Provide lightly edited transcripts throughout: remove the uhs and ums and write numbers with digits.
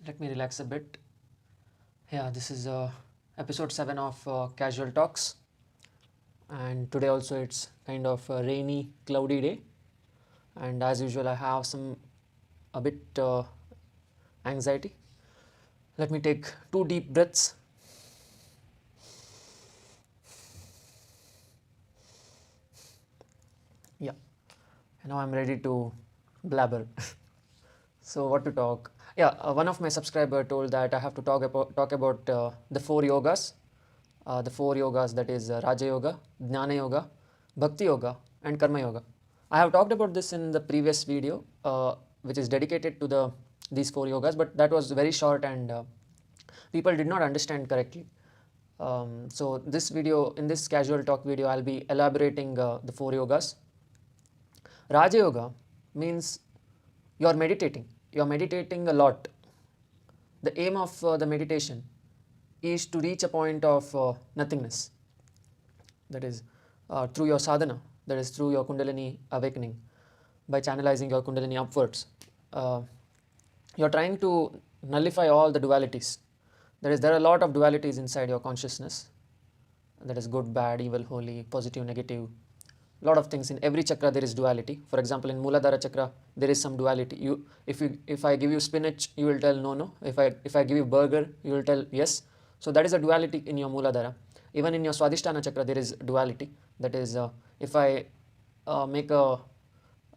Let me relax a bit. Yeah, this is episode 7 of Casual Talks, and today also it's kind of a rainy, cloudy day, and as usual I have a bit anxiety. Let me take 2 deep breaths. Yeah, and now I'm ready to blabber. So what to talk? Yeah, one of my subscriber told that I have to talk about the 4 yogas. The 4 yogas, that is Raja Yoga, Jnana Yoga, Bhakti Yoga and Karma Yoga. I have talked about this in the previous video, which is dedicated to these 4 yogas, but that was very short and people did not understand correctly. So in this casual talk video, I'll be elaborating the 4 yogas. Raja Yoga means you're meditating a lot. The aim of the meditation is to reach a point of nothingness, that is through your sadhana, that is through your kundalini awakening, by channelizing your kundalini upwards. You're trying to nullify all the dualities. There are a lot of dualities inside your consciousness, that is good, bad, evil, holy, positive, negative. Lot of things. In every chakra there is duality. For example, in Muladhara chakra there is some duality. If I give you spinach, you will tell no. If I give you burger, you will tell yes. So that is a duality in your Muladhara. Even in your Swadhisthana chakra there is duality. That is, if I make a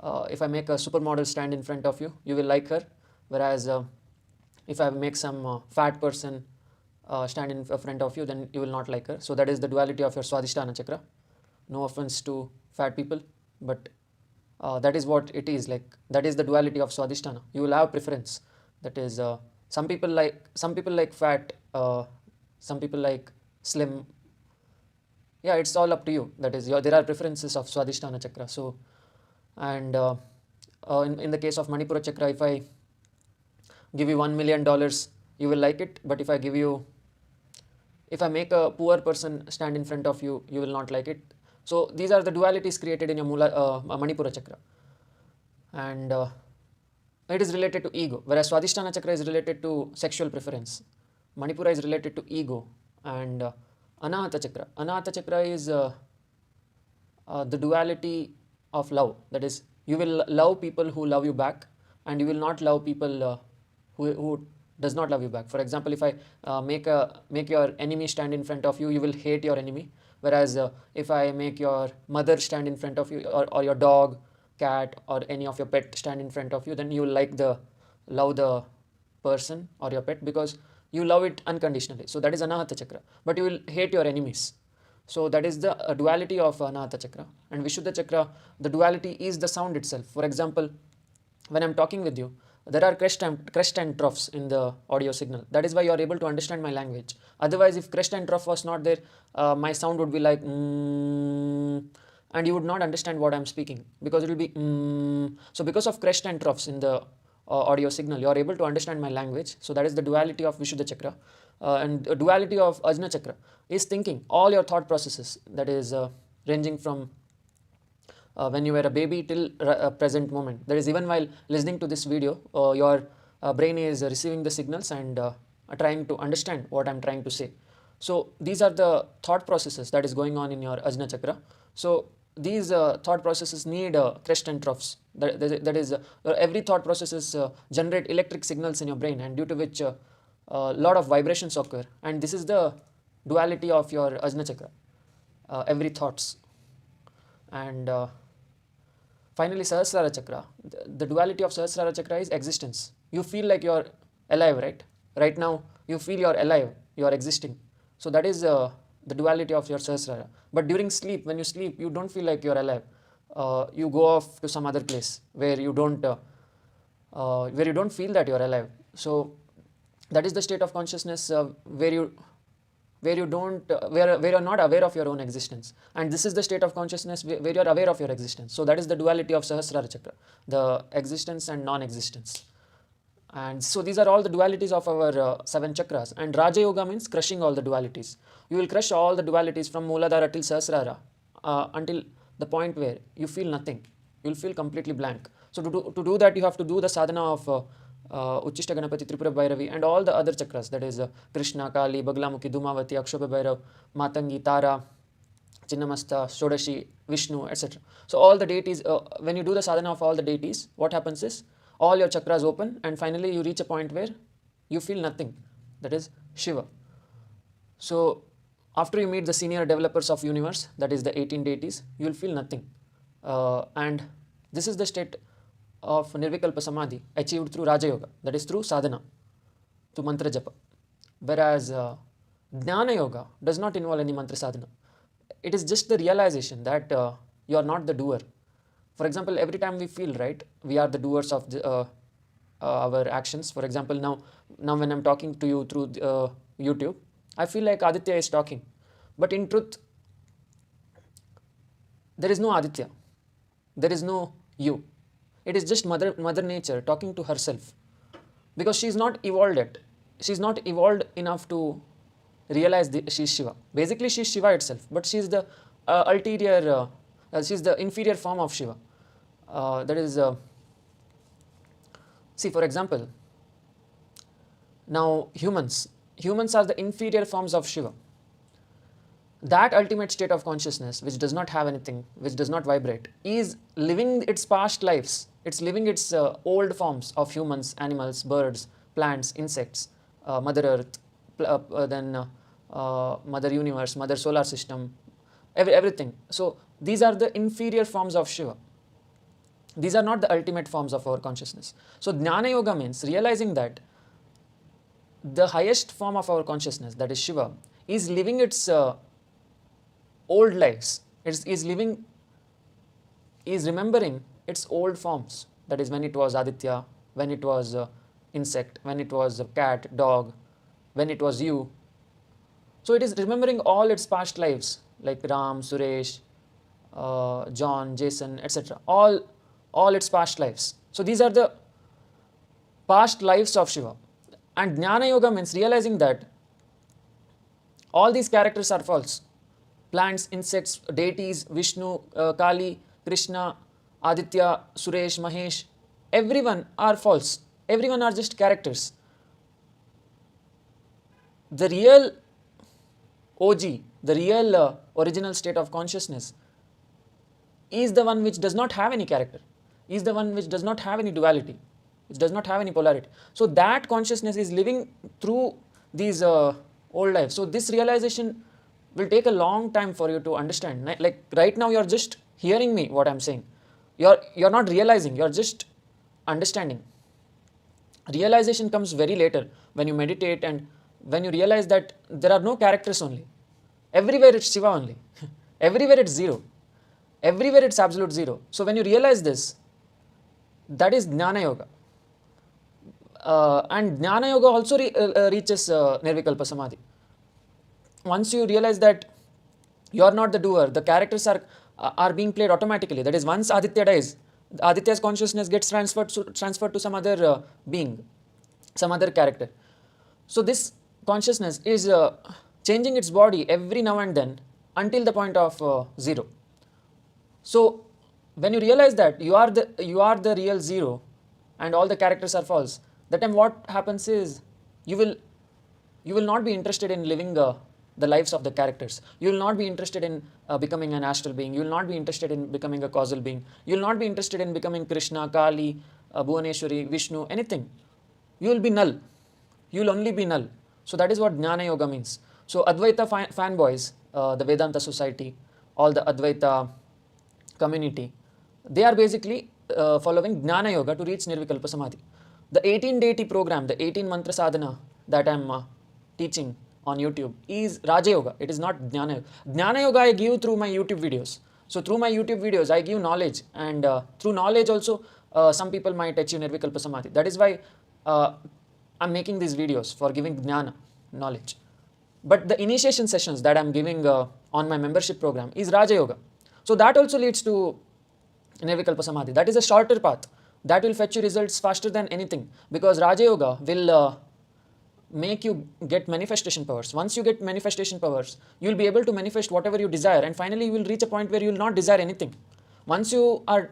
supermodel stand in front of you, you will like her. Whereas if I make some fat person stand in front of you, then you will not like her. So that is the duality of your Swadhisthana chakra. No offense to fat people, but that is what it is. Like, that is the duality of Swadhisthana. You will have preference. That is, some people like fat, some people like slim. Yeah, it's all up to you. That is, there are preferences of Swadhisthana chakra. So, and in the case of Manipura chakra, if I give you $1 million, you will like it. But if I make a poor person stand in front of you, you will not like it. So these are the dualities created in your Manipura chakra, and it is related to ego. Whereas Swadhisthana chakra is related to sexual preference, Manipura is related to ego, and Anahata chakra is the duality of love. That is, you will love people who love you back, and you will not love people who does not love you back. For example, if I make your enemy stand in front of you, you will hate your enemy. Whereas if I make your mother stand in front of you, or your dog, cat, or any of your pet stand in front of you, then you will love the person or your pet because you love it unconditionally. So that is Anahata chakra. But you will hate your enemies. So that is the duality of Anahata chakra. And Vishuddha chakra, the duality is the sound itself. For example, when I'm talking with you, there are crest and troughs in the audio signal. That is why you are able to understand my language. Otherwise, if crest and trough was not there, my sound would be like and you would not understand what I'm speaking, because it will be So because of crest and troughs in the audio signal, you are able to understand my language. So that is the duality of Vishuddha chakra. And the duality of Ajna chakra is thinking. All your thought processes, that is ranging from when you were a baby till present moment. That is, even while listening to this video, your brain is receiving the signals and trying to understand what I'm trying to say. So these are the thought processes that is going on in your Ajna chakra. So these thought processes need crest and troughs. That is, every thought processes generate electric signals in your brain, and due to which a lot of vibrations occur. And this is the duality of your Ajna chakra, every thoughts. And finally, Sahasrara chakra. The duality of Sahasrara chakra is existence. You feel like you're alive, right? Right now, you feel you're alive, you're existing. So that is the duality of your Sahasrara. But during sleep, when you sleep, you don't feel like you're alive. You go off to some other place where you don't feel that you're alive. So that is the state of consciousness where you're not aware of your own existence. And this is the state of consciousness where you're aware of your existence. So that is the duality of Sahasrara chakra, the existence and non-existence. And so these are all the dualities of our 7 chakras. And Raja Yoga means crushing all the dualities. You will crush all the dualities from Muladhara till Sahasrara until the point where you feel nothing. You'll feel completely blank. So to do that, you have to do the sadhana of Uchishta Ganapati, Tripura Bhairavi, and all the other chakras, that is Krishna, Kali, Baglamukhi, Dhumavati, Akshobha Bhairav, Matangi, Tara, Chinnamasta, Shodashi, Vishnu, etc. So all the deities, when you do the sadhana of all the deities, what happens is all your chakras open, and finally you reach a point where you feel nothing, that is Shiva. So after you meet the senior developers of universe, that is the 18 deities, you will feel nothing. And this is the state of Nirvikalpa Samadhi achieved through Raja Yoga, that is through sadhana, through mantra japa. Whereas Jnana Yoga does not involve any mantra sadhana. It is just the realization that you are not the doer. For example, every time we feel, right, we are the doers of our actions. For example, now when I'm talking to you through YouTube, I feel like Aditya is talking. But in truth, there is no Aditya. There is no you. It is just Mother Nature talking to herself. Because she is not evolved yet. She is not evolved enough to realize she is Shiva. Basically, she is Shiva itself. But she is the ulterior, she is the inferior form of Shiva. That is, see, for example, now humans are the inferior forms of Shiva. That ultimate state of consciousness, which does not have anything, which does not vibrate, is living its past lives. It's living its old forms of humans, animals, birds, plants, insects, Mother Earth, then Mother Universe, Mother Solar System, everything. So these are the inferior forms of Shiva. These are not the ultimate forms of our consciousness. So Jnana Yoga means realizing that the highest form of our consciousness, that is Shiva, is living its old lives. Is remembering its old forms. That is when it was Aditya, when it was insect, when it was a cat, dog, when it was you. So it is remembering all its past lives, like Ram, Suresh, John, Jason, etc. All its past lives. So these are the past lives of Shiva. And Jnana Yoga means realizing that all these characters are false. Plants, insects, deities, Vishnu, Kali, Krishna, Aditya, Suresh, Mahesh, everyone are false. Everyone are just characters. The real OG, the real original state of consciousness is the one which does not have any character, is the one which does not have any duality, which does not have any polarity. So that consciousness is living through these old lives. So this realization will take a long time for you to understand. Like right now, you're just hearing me what I'm saying. You're not realizing, you're just understanding. Realization comes very later when you meditate and when you realize that there are no characters only. Everywhere it's Shiva only. Everywhere it's zero. Everywhere it's absolute zero. So when you realize this, that is Jnana Yoga. And Jnana Yoga also reaches Nirvikalpa Samadhi. Once you realize that you are not the doer, the characters are being played automatically. That is, once Aditya dies, Aditya's consciousness gets transferred to some other being, some other character. So this consciousness is changing its body every now and then until the point of zero. So when you realize that you are the real zero and all the characters are false, that time what happens is you will not be interested in living the lives of the characters. You will not be interested in becoming an astral being. You will not be interested in becoming a causal being. You will not be interested in becoming Krishna, Kali, Bhuvaneshwari, Vishnu, anything. You will be null. You will only be null. So that is what Jnana Yoga means. So Advaita fanboys, the Vedanta Society, all the Advaita community, they are basically following Jnana Yoga to reach Nirvikalpa Samadhi. The 18 deity program, the 18 mantra sadhana that I am teaching on YouTube is Raja Yoga. It is not Jnana Yoga. Jnana Yoga I give through my YouTube videos. So through my YouTube videos, I give knowledge, and through knowledge also, some people might achieve Nirvikalpa Samadhi. That is why I'm making these videos for giving Jnana, knowledge. But the initiation sessions that I'm giving on my membership program is Raja Yoga. So that also leads to Nirvikalpa Samadhi. That is a shorter path. That will fetch you results faster than anything, because Raja Yoga will make you get manifestation powers. Once you get manifestation powers, you will be able to manifest whatever you desire, and finally you will reach a point where you will not desire anything. Once you are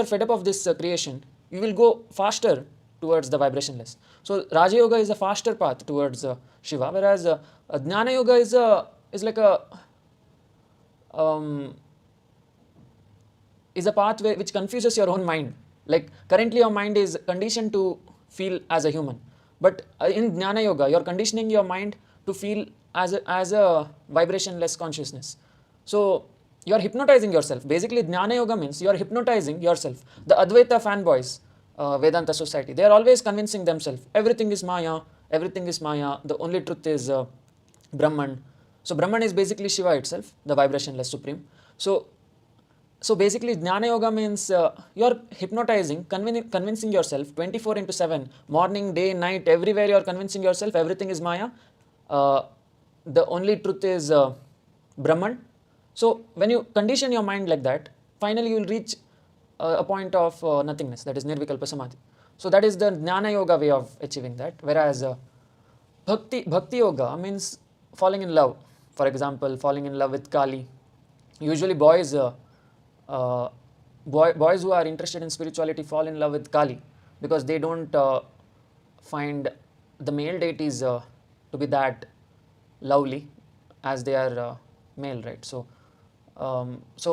fed up of this creation, you will go faster towards the vibrationless. So Raja Yoga is a faster path towards Shiva, whereas Jnana Yoga is like a path which confuses your own mind. Like currently your mind is conditioned to feel as a human, but in Jnana Yoga you're conditioning your mind to feel as a vibrationless consciousness. So you are hypnotizing yourself. Basically Jnana Yoga means you are hypnotizing yourself. The Advaita fanboys, Vedanta society, they are always convincing themselves everything is Maya, the only truth is Brahman. So Brahman is basically Shiva itself, the vibrationless supreme. So basically Jnana Yoga means you are hypnotizing, convincing yourself 24/7, morning, day, night, everywhere you are convincing yourself everything is Maya, the only truth is Brahman. So when you condition your mind like that, finally you will reach a point of nothingness, that is Nirvikalpa Samadhi. So that is the Jnana Yoga way of achieving that. Whereas Bhakti Yoga means falling in love. For example, falling in love with Kali. Usually boys who are interested in spirituality fall in love with Kali because they don't find the male deities to be that lovely as they are male, right? So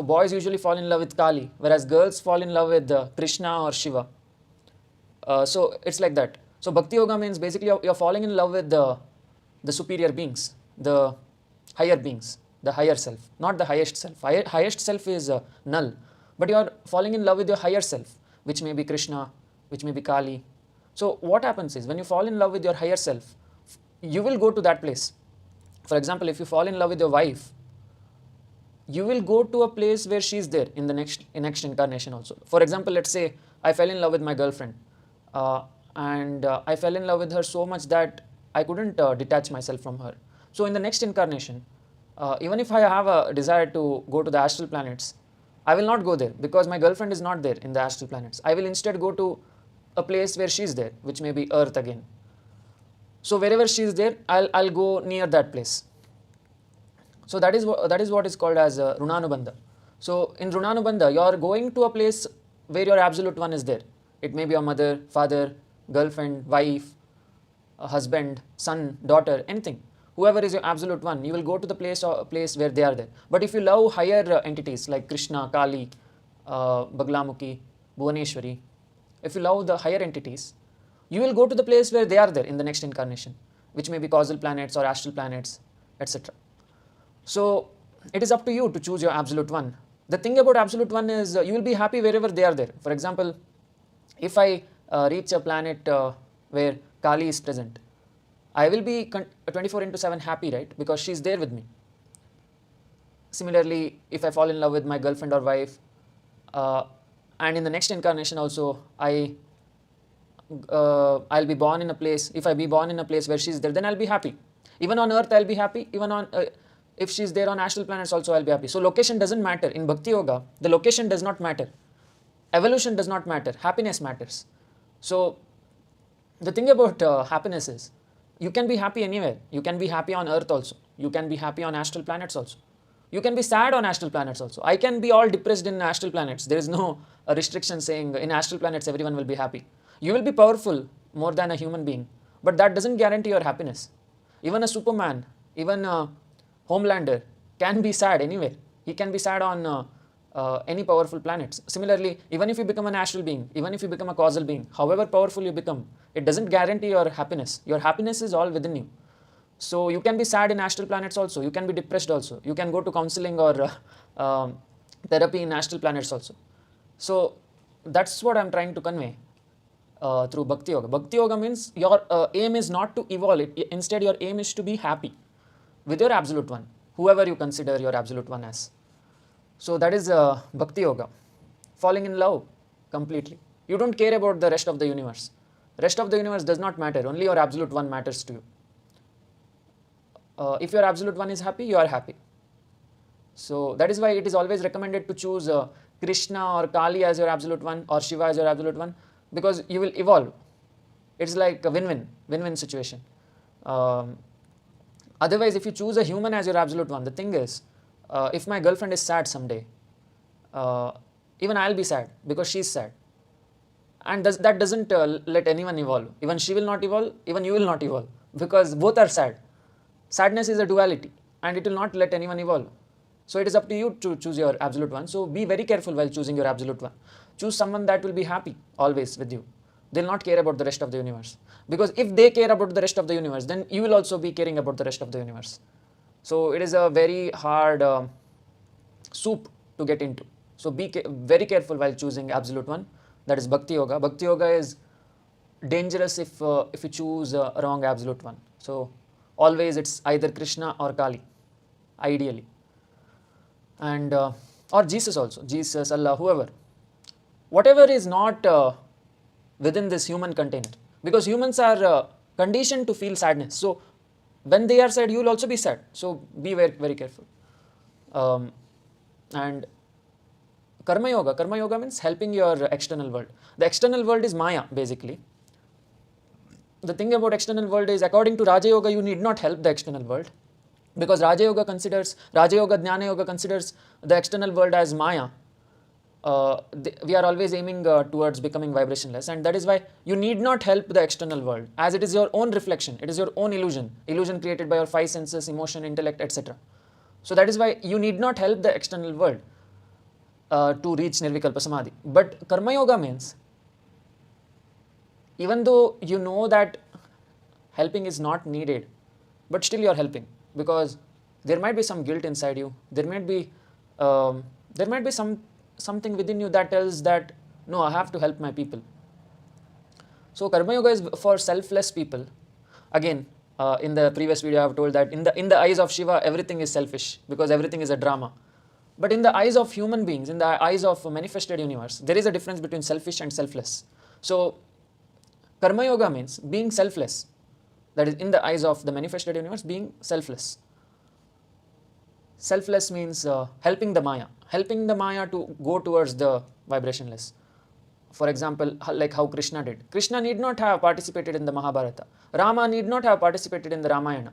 boys usually fall in love with Kali, whereas girls fall in love with Krishna or Shiva. So it's like that. So Bhakti Yoga means basically you're falling in love with the superior beings, the higher beings, the higher self, not the highest self. Highest self is null, but you are falling in love with your higher self, which may be Krishna, which may be Kali. So what happens is when you fall in love with your higher self, you will go to that place. For example, if you fall in love with your wife, you will go to a place where she is there in the next incarnation also. For example, let's say I fell in love with my girlfriend, and I fell in love with her so much that I couldn't detach myself from her. So in the next incarnation, even if I have a desire to go to the astral planets, I will not go there because my girlfriend is not there in the astral planets. I will instead go to a place where she is there, which may be Earth again. So wherever she is there, I'll go near that place. So that is what is called as Runanubandha. So in Runanubandha, you are going to a place where your absolute one is there. It may be your mother, father, girlfriend, wife, husband, son, daughter, anything. Whoever is your absolute one, you will go to the place where they are there. But if you love higher entities like Krishna, Kali, Baglamukhi, Bhuvaneshwari, if you love the higher entities, you will go to the place where they are there in the next incarnation, which may be causal planets or astral planets, etc. So it is up to you to choose your absolute one. The thing about absolute one is you will be happy wherever they are there. For example, if I reach a planet where Kali is present, I will be 24/7 happy, right? Because she is there with me. Similarly, if I fall in love with my girlfriend or wife, and in the next incarnation also, I'll be born in a place. If I be born in a place where she is there, then I'll be happy. Even on Earth, I'll be happy. Even on if she is there on astral planets, also I'll be happy. So location doesn't matter in Bhakti Yoga. The location does not matter. Evolution does not matter. Happiness matters. So the thing about happiness is, you can be happy anywhere. You can be happy on Earth also. You can be happy on astral planets also. You can be sad on astral planets also. I can be all depressed in astral planets. There is no restriction saying in astral planets everyone will be happy. You will be powerful more than a human being, but that doesn't guarantee your happiness. Even a Superman, even a Homelander can be sad anywhere. He can be sad on any powerful planets. Similarly, even if you become an astral being, even if you become a causal being, however powerful you become, it doesn't guarantee your happiness. Your happiness is all within you. So you can be sad in astral planets also. You can be depressed also. You can go to counseling or therapy in astral planets also. So that's what I'm trying to convey through Bhakti Yoga. Bhakti Yoga means your aim is not to evolve. Instead, your aim is to be happy with your absolute one, whoever you consider your absolute one as. So that is Bhakti Yoga. Falling in love completely. You don't care about the rest of the universe. Rest of the universe does not matter. Only your absolute one matters to you. If your absolute one is happy, you are happy. So that is why it is always recommended to choose Krishna or Kali as your absolute one or Shiva as your absolute one, because you will evolve. It's like a win-win situation. Otherwise, if you choose a human as your absolute one, the thing is, if my girlfriend is sad someday, uh, even I'll be sad because she's sad. And that doesn't let anyone evolve. Even she will not evolve, even you will not evolve, because both are sad. Sadness is a duality and it will not let anyone evolve. So it is up to you to choose your absolute one. So be very careful while choosing your absolute one. Choose someone that will be happy always with you. They'll not care about the rest of the universe, because if they care about the rest of the universe, then you will also be caring about the rest of the universe. So it is a very hard soup to get into. So be very careful while choosing absolute one. That is Bhakti Yoga. Bhakti Yoga is dangerous if you choose a wrong absolute one. So always it's either Krishna or Kali, ideally, and or Jesus also, Jesus, Allah, whoever, whatever is not within this human container, because humans are conditioned to feel sadness. So when they are sad, you will also be sad. So be very, very careful. And Karma Yoga means helping your external world. The external world is Maya, basically. The thing about external world is, according to Raja Yoga, you need not help the external world, because Raja Yoga, Jnana Yoga considers the external world as Maya. We are always aiming towards becoming vibrationless, and that is why you need not help the external world, as it is your own reflection, it is your own illusion created by your five senses, emotion, intellect, etc. So that is why you need not help the external world to reach Nirvikalpa Samadhi. But Karma Yoga means, even though you know that helping is not needed, but still you are helping, because there might be some guilt inside you, there might be something within you that tells that, no, I have to help my people. So Karma Yoga is for selfless people. Again, in the previous video I have told that in the eyes of Shiva, everything is selfish, because everything is a drama. But in the eyes of human beings, in the eyes of a manifested universe, there is a difference between selfish and selfless. So Karma Yoga means being selfless. That is, in the eyes of the manifested universe, being selfless. Selfless means helping the Maya to go towards the vibrationless. For example, like how Krishna did. Krishna need not have participated in the Mahabharata. Rama need not have participated in the Ramayana.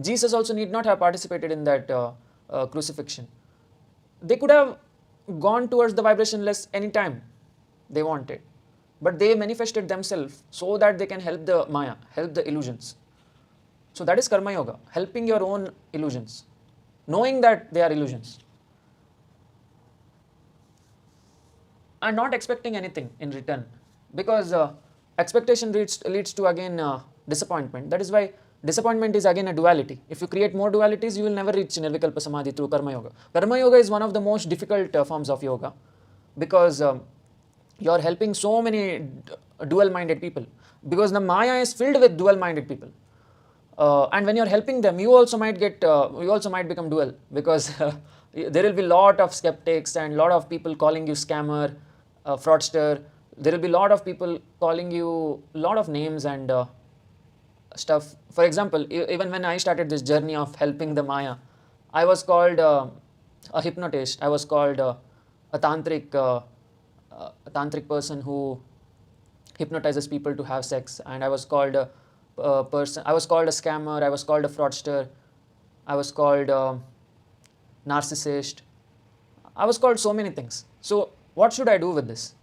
Jesus also need not have participated in that crucifixion. They could have gone towards the vibrationless anytime they wanted, but they manifested themselves so that they can help the Maya, help the illusions. So that is Karma Yoga, helping your own illusions, knowing that they are illusions, and not expecting anything in return, because expectation leads to again disappointment. That is why disappointment is again a duality. If you create more dualities, you will never reach Nirvikalpa Samadhi through Karma Yoga. Karma Yoga is one of the most difficult forms of yoga, because you are helping so many dual-minded people, because the Maya is filled with dual-minded people. And when you are helping them, you also might become dual, because there will be a lot of skeptics and lot of people calling you scammer, fraudster. There will be a lot of people calling you a lot of names and stuff. For example, even when I started this journey of helping the Maya, I was called a hypnotist. I was called a tantric person who hypnotizes people to have sex, and I was called a scammer, I was called a fraudster, I was called a narcissist, I was called so many things. So what should I do with this?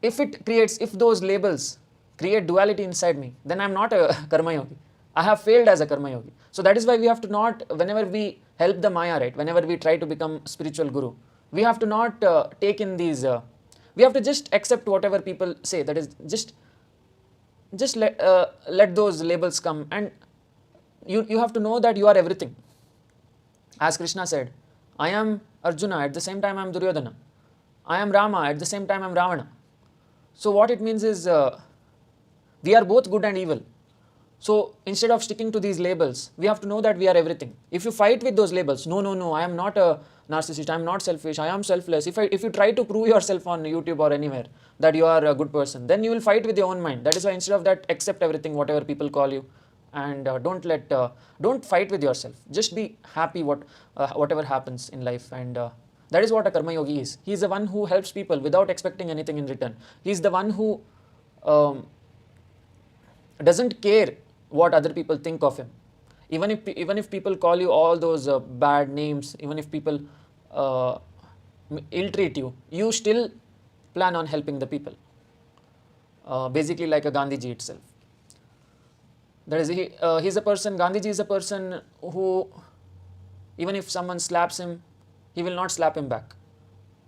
If those labels create duality inside me, then I'm not a Karma Yogi. I have failed as a Karma Yogi. So that is why we have to not, whenever we help the Maya, right, whenever we try to become spiritual guru, we have to not take in these, we have to just accept whatever people say. That is, just let those labels come, and you have to know that you are everything. As Krishna said, I am Arjuna, at the same time I am Duryodhana. I am Rama, at the same time I am Ravana. So what it means is, we are both good and evil. So instead of sticking to these labels, we have to know that we are everything. If you fight with those labels, no, I am not a narcissist, I am not selfish, I am selfless. If you try to prove yourself on YouTube or anywhere that you are a good person, then you will fight with your own mind. That is why instead of that, accept everything, whatever people call you, and don't fight with yourself. Just be happy whatever happens in life, and that is what a Karma Yogi is. He is the one who helps people without expecting anything in return. He is the one who doesn't care what other people think of him. Even if people call you all those bad names, even if people uh, ill-treat you, you still plan on helping the people. Basically like a Gandhiji itself. That is, he's a person, Gandhiji is a person who, even if someone slaps him, he will not slap him back.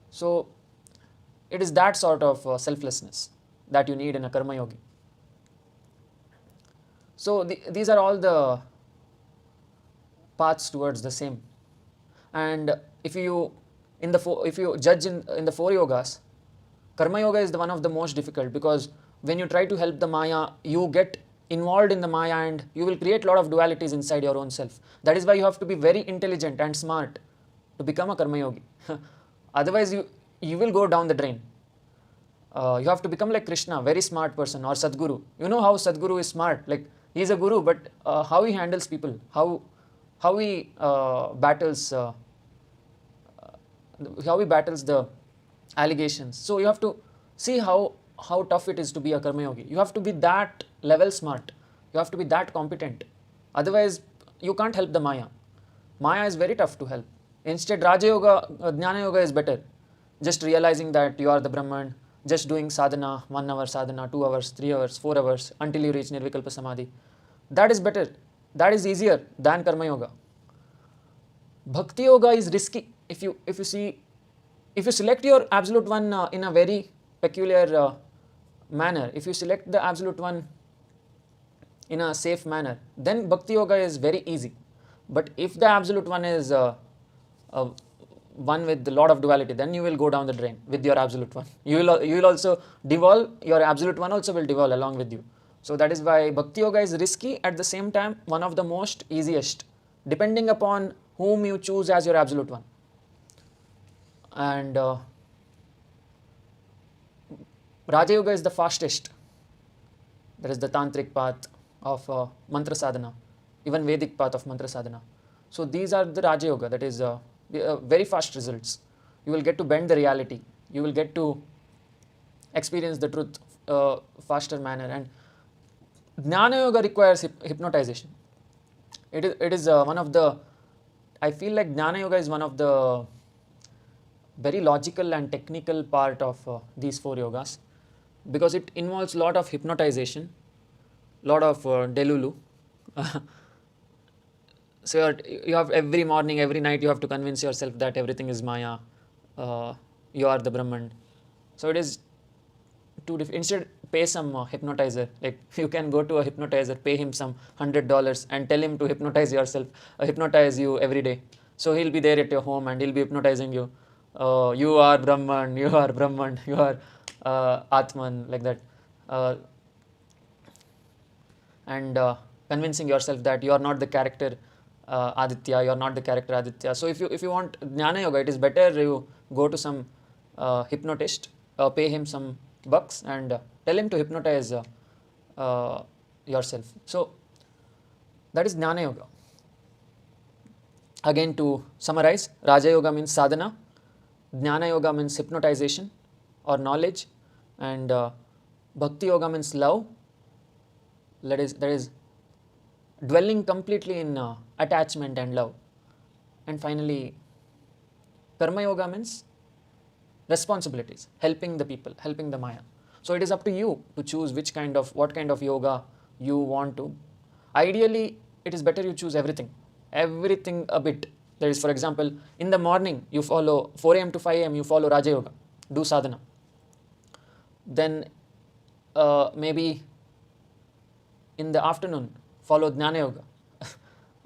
So it is that sort of selflessness that you need in a karma yogi. So these are all the paths towards the same. And if you judge in the 4 yogas, karma yoga is the one of the most difficult, because when you try to help the maya, you get involved in the maya and you will create a lot of dualities inside your own self. That is why you have to be very intelligent and smart to become a karma yogi. Otherwise you will go down the drain. You have to become like Krishna, very smart person, or Sadguru. You know how Sadguru is smart, like he is a guru, but how he handles people, how he battles the allegations. So you have to see how tough it is to be a karma yogi. You have to be that level smart. You have to be that competent. Otherwise, you can't help the maya. Maya is very tough to help. Instead, Raja Yoga, Jnana Yoga is better. Just realizing that you are the Brahman, just doing sadhana, 1 hour sadhana, 2 hours, 3 hours, 4 hours, until you reach Nirvikalpa Samadhi. That is better. That is easier than Karma Yoga. Bhakti Yoga is risky. If you select your absolute one in a very peculiar manner, if you select the absolute one in a safe manner, then Bhakti Yoga is very easy. But if the absolute one is one with a lot of duality, then you will go down the drain with your absolute one. You will also devolve, your absolute one also will devolve along with you. So that is why Bhakti Yoga is risky, at the same time one of the most easiest, depending upon whom you choose as your absolute one. And Raja Yoga is the fastest. That is the tantric path of mantra sadhana, even Vedic path of mantra sadhana. So these are the Raja Yoga, that is very fast results. You will get to bend the reality. You will get to experience the truth faster manner. And Jnana Yoga requires hypnotization. It is one of the, I feel like Jnana Yoga is one of the very logical and technical part of these 4 yogas, because it involves a lot of hypnotization, lot of delulu. So you have every morning, every night, you have to convince yourself that everything is Maya, you are the Brahman. So it is too difficult. Instead, pay some hypnotizer. Like you can go to a hypnotizer, pay him some $100 and tell him to hypnotize you every day. So he'll be there at your home and he'll be hypnotizing you. You are Brahman, you are Brahman, you are Atman, like that. And convincing yourself that you are not the character Aditya, you are not the character Aditya. So if you want Jnana Yoga, it is better you go to some hypnotist, pay him some bucks and tell him to hypnotize yourself. So that is Jnana Yoga. Again, to summarize, Raja Yoga means sadhana, Jnana Yoga means hypnotization or knowledge, and Bhakti Yoga means love. That is dwelling completely in attachment and love. And finally, Karma Yoga means responsibilities, helping the people, helping the Maya. So it is up to you to choose what kind of yoga you want to. Ideally, it is better you choose everything a bit. That is, for example, in the morning you follow 4 a.m. to 5 a.m. you follow Raja Yoga, do sadhana. Then maybe in the afternoon follow Jnana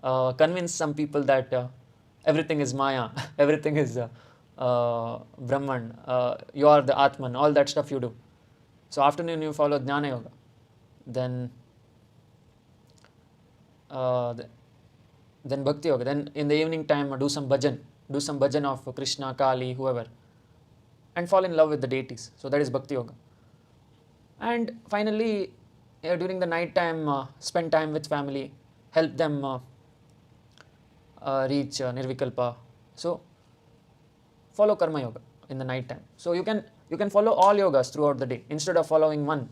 Yoga. Convince some people that everything is Maya, everything is Brahman, you are the Atman, all that stuff you do. So afternoon you follow Jnana Yoga. Then Bhakti Yoga. Then in the evening time do some bhajan of Krishna, Kali, whoever, and fall in love with the deities. So that is Bhakti Yoga. And finally, during the night time, spend time with family, help them reach Nirvikalpa. So follow Karma Yoga in the night time. So you can follow all yogas throughout the day instead of following one.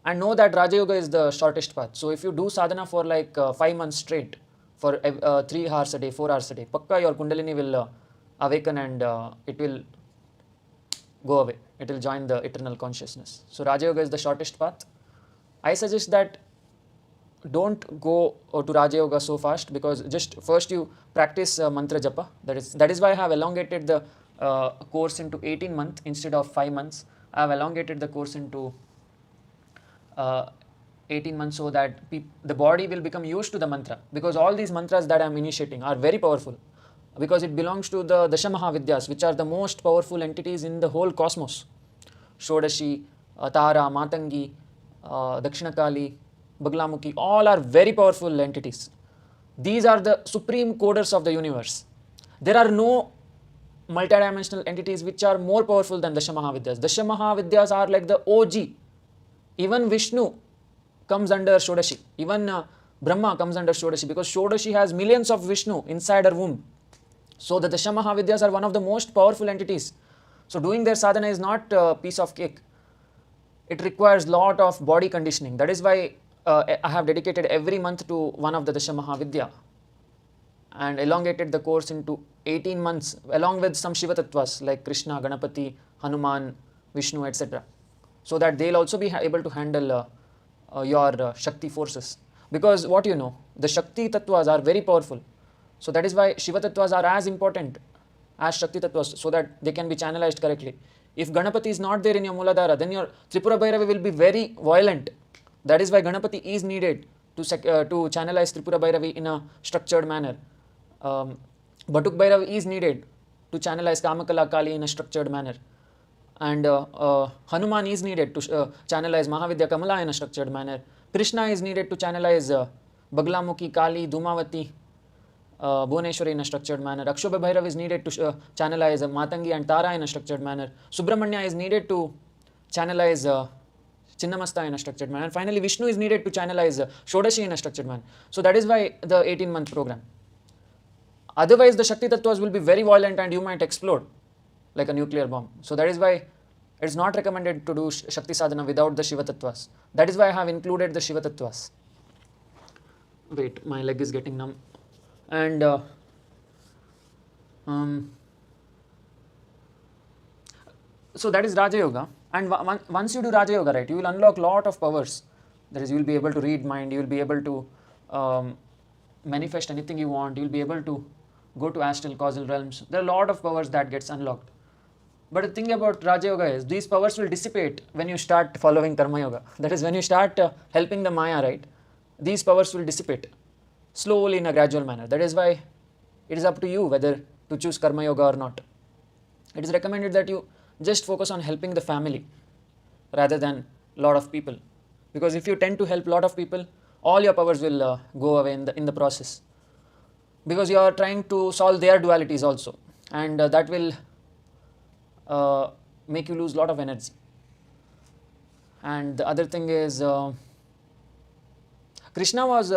and know that Raja Yoga is the shortest path. So if you do sadhana for like 5 months straight, for 3 hours a day, 4 hours a day, pakka your Kundalini will awaken, and it will go away. It will join the eternal consciousness. So Raja Yoga is the shortest path. I suggest that don't go to Raja Yoga so fast, because just first you practice mantra japa. That is why I have elongated the course into 18 months instead of 5 months. I have elongated the course into 18 months, so that the body will become used to the mantra, because all these mantras that I am initiating are very powerful, because it belongs to the Dasha Mahavidyas, which are the most powerful entities in the whole cosmos. Shodashi, Tara, Matangi, Dakshinakali, Baglamukhi, all are very powerful entities. These are the supreme coders of the universe. There are no multidimensional entities which are more powerful than Dasha Mahavidyas. Dasha Mahavidyas are like the OG. Even Vishnu comes under Shodashi. Even Brahma comes under Shodashi, because Shodashi has millions of Vishnu inside her womb. So the Dasha Mahavidyas are one of the most powerful entities. So doing their sadhana is not a piece of cake. It requires lot of body conditioning. That is why I have dedicated every month to one of the Dasha Mahavidya, and elongated the course into 18 months along with some Shiva Tattvas like Krishna, Ganapati, Hanuman, Vishnu, etc. So that they'll also be able to handle your Shakti forces. Because what you know, the Shakti Tattvas are very powerful. So that is why Shiva Tattvas are as important as Shakti Tattvas, so that they can be channelized correctly. If Ganapati is not there in your Muladhara, then your Tripura Bhairava will be very violent. That is why Ganapati is needed to channelize Tripura Bhairavi in a structured manner. Batuk Bhairav is needed to channelize Kamakala Kali in a structured manner. And Hanuman is needed to channelize Mahavidya Kamala in a structured manner. Krishna is needed to channelize Baglamukhi, Kali, Dhumavati, Bhuvaneshwari in a structured manner. Akshobha Bhairav is needed to channelize Matangi and Tara in a structured manner. Subramanya is needed to channelize Chinnamasta in a structured manner. And finally, Vishnu is needed to channelize Shodashi in a structured manner. So that is why the 18-month program. Otherwise, the Shakti Tattvas will be very violent and you might explode like a nuclear bomb. So that is why it's not recommended to do Shakti Sadhana without the Shiva Tattvas. That is why I have included the Shiva Tattvas. Wait, my leg is getting numb. And so that is Raja Yoga. And once you do Raja Yoga, right, you will unlock lot of powers. That is, you will be able to read mind, you will be able to manifest anything you want, you will be able to go to astral causal realms. There are a lot of powers that gets unlocked. But the thing about Raja Yoga is, these powers will dissipate when you start following Karma Yoga. That is, when you start helping the Maya, right, these powers will dissipate slowly in a gradual manner. That is why it is up to you whether to choose Karma Yoga or not. It is recommended that you just focus on helping the family rather than a lot of people, because if you tend to help a lot of people, all your powers will go away in the process, because you are trying to solve their dualities also, and that will make you lose a lot of energy. And the other thing is, Krishna was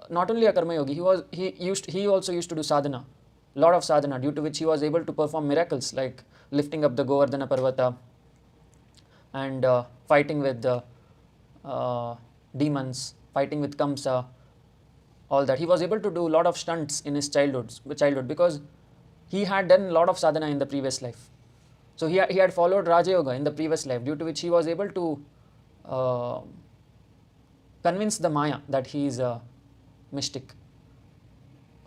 not only a Karma Yogi, he also used to do sadhana, lot of sadhana, due to which he was able to perform miracles like lifting up the Govardhana Parvata and fighting with demons, fighting with Kamsa, all that. He was able to do a lot of stunts in his childhood because he had done a lot of sadhana in the previous life. So he had followed Raja Yoga in the previous life, due to which he was able to convince the Maya that he is a mystic.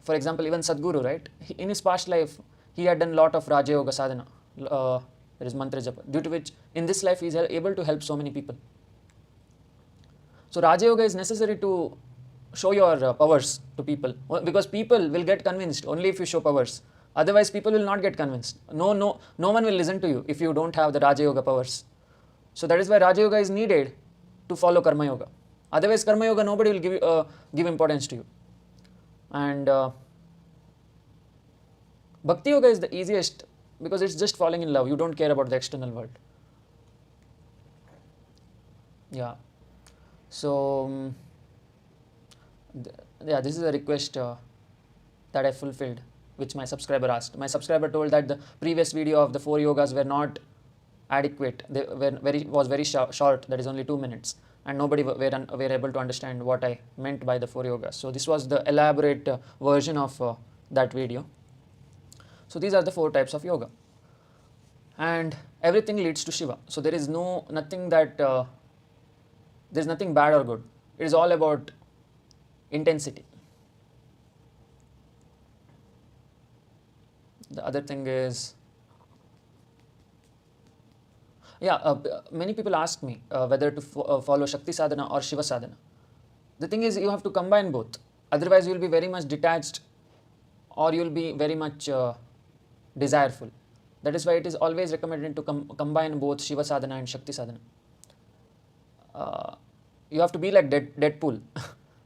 For example, even Sadguru, right? In his past life, he had done a lot of Raja Yoga sadhana, there is mantra japa, due to which in this life he is able to help so many people. So Raja Yoga is necessary to show your powers to people, because people will get convinced only if you show powers. Otherwise, people will not get convinced. No one will listen to you if you don't have the Raja Yoga powers. So that is why Raja Yoga is needed to follow Karma Yoga. Otherwise, Karma Yoga, nobody will give importance to you. And Bhakti Yoga is the easiest, because it's just falling in love. You don't care about the external world. Yeah. So yeah, this is a request that I fulfilled, which my subscriber asked. My subscriber told that the previous video of the 4 yogas were not adequate. They was very short. That is only 2 minutes. and nobody were able to understand what I meant by the 4 yogas. So this was the elaborate version of that video. So these are the 4 types of yoga, and everything leads to Shiva. So there is nothing that there's nothing bad or good. It is all about intensity. The other thing is, many people ask me whether to follow Shakti sadhana or Shiva sadhana. The thing is, you have to combine both. Otherwise, you will be very much detached, or you will be very much desireful. That is why it is always recommended to combine both Shiva sadhana and Shakti sadhana. You have to be like Deadpool.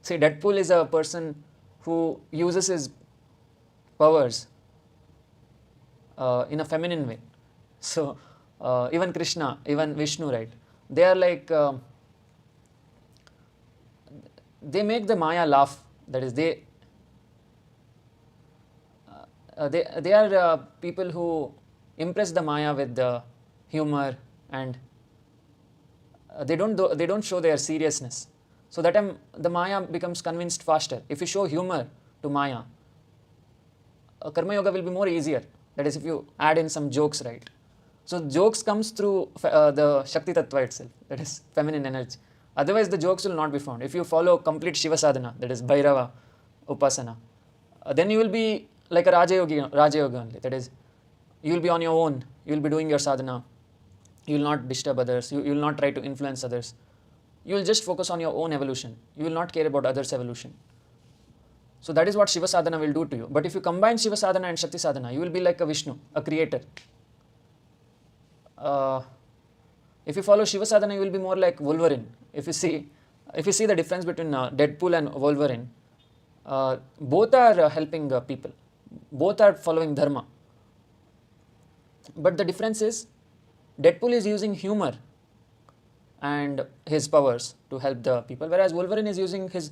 See, Deadpool is a person who uses his powers in a feminine way. So even Krishna, even Vishnu, right? They are like they make the Maya laugh. That is, they are people who impress the Maya with the humor, and they don't show their seriousness. So that time the Maya becomes convinced faster. If you show humor to Maya, Karma Yoga will be more easier. That is, if you add in some jokes, right? So jokes comes through the Shakti Tattva itself, that is feminine energy. Otherwise the jokes will not be found. If you follow complete Shiva sadhana, that is Bhairava Upasana, then you will be like a Raja Yoga only. That is, you will be on your own, you will be doing your sadhana, you will not disturb others, you will not try to influence others. You will just focus on your own evolution. You will not care about others' evolution. So that is what Shiva sadhana will do to you. But if you combine Shiva sadhana and Shakti sadhana, you will be like a Vishnu, a creator. If you follow Shiva sadhana, you will be more like Wolverine. If you see the difference between Deadpool and Wolverine, both are helping people. Both are following dharma. But the difference is, Deadpool is using humor and his powers to help the people, whereas Wolverine is using his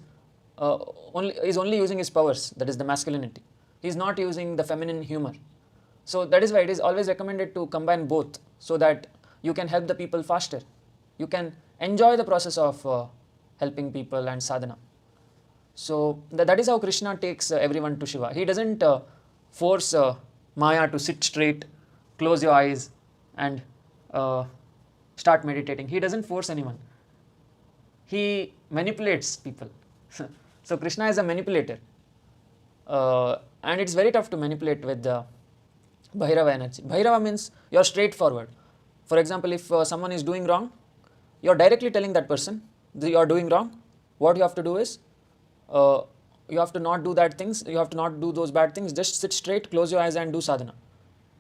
only using his powers, that is the masculinity. He is not using the feminine humor. So that is why it is always recommended to combine both, so that you can help the people faster. You can enjoy the process of helping people and sadhana. So that is how Krishna takes everyone to Shiva. He doesn't force Maya to sit straight, close your eyes, and start meditating. He doesn't force anyone. He manipulates people. So Krishna is a manipulator, and it's very tough to manipulate with the Bhairava energy. Bhairava means you're straightforward. For example, if someone is doing wrong, you're directly telling that person that you're doing wrong. What you have to do is, you have to not do that things, you have to not do those bad things, just sit straight, close your eyes and do sadhana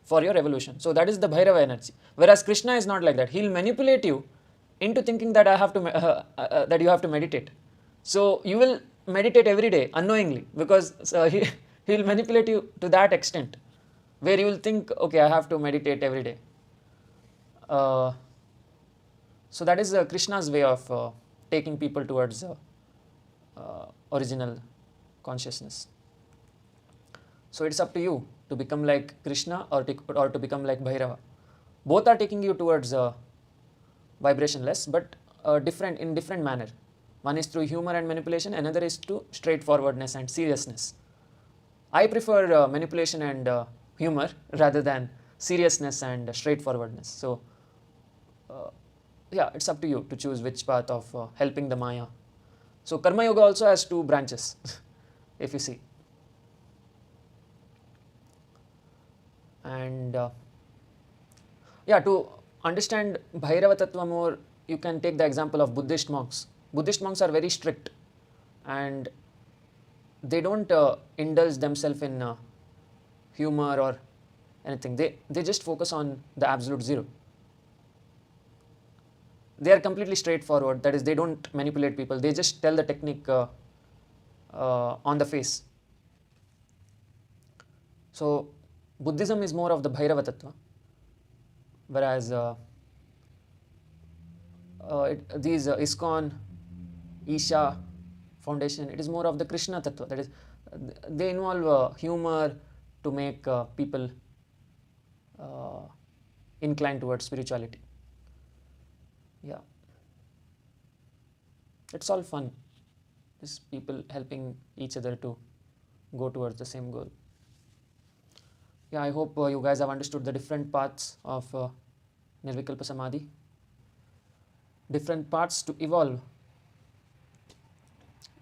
for your evolution. So that is the Bhairava energy. Whereas Krishna is not like that. He'll manipulate you into thinking that that you have to meditate. So you will meditate every day unknowingly, because he'll manipulate you to that extent where you will think, okay, I have to meditate every day. So that is Krishna's way of taking people towards original consciousness. So it's up to you to become like Krishna or to become like Bhairava. Both are taking you towards vibrationless, but in different manner. One is through humor and manipulation, another is through straightforwardness and seriousness. I prefer manipulation and humor rather than seriousness and straightforwardness. So it's up to you to choose which path of helping the Maya. So Karma Yoga also has 2 branches, if you see. And to understand Bhairava Tattva more, you can take the example of Buddhist monks. Buddhist monks are very strict, and they don't indulge themselves in humor or anything. They just focus on the absolute zero. They are completely straightforward. That is, they don't manipulate people. They just tell the technique on the face. So Buddhism is more of the Bhairava Tattva, whereas these ISKCON, Isha Foundation, it is more of the Krishna Tattva. That is, they involve humor to make people inclined towards spirituality. Yeah. It's all fun. Just people helping each other to go towards the same goal. Yeah, I hope you guys have understood the different paths of Nirvikalpa Samadhi, different paths to evolve.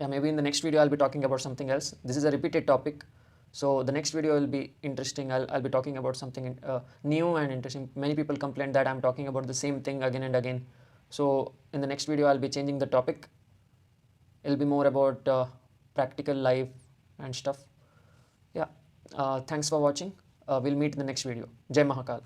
Yeah, maybe in the next video I'll be talking about something else. This is a repeated topic, so the next video will be interesting. I'll be talking about something new and interesting. Many people complain that I'm talking about the same thing again and again. So in the next video I'll be changing the topic. It'll be more about practical life and stuff. Yeah, thanks for watching. We'll meet in the next video. Jai Mahakal.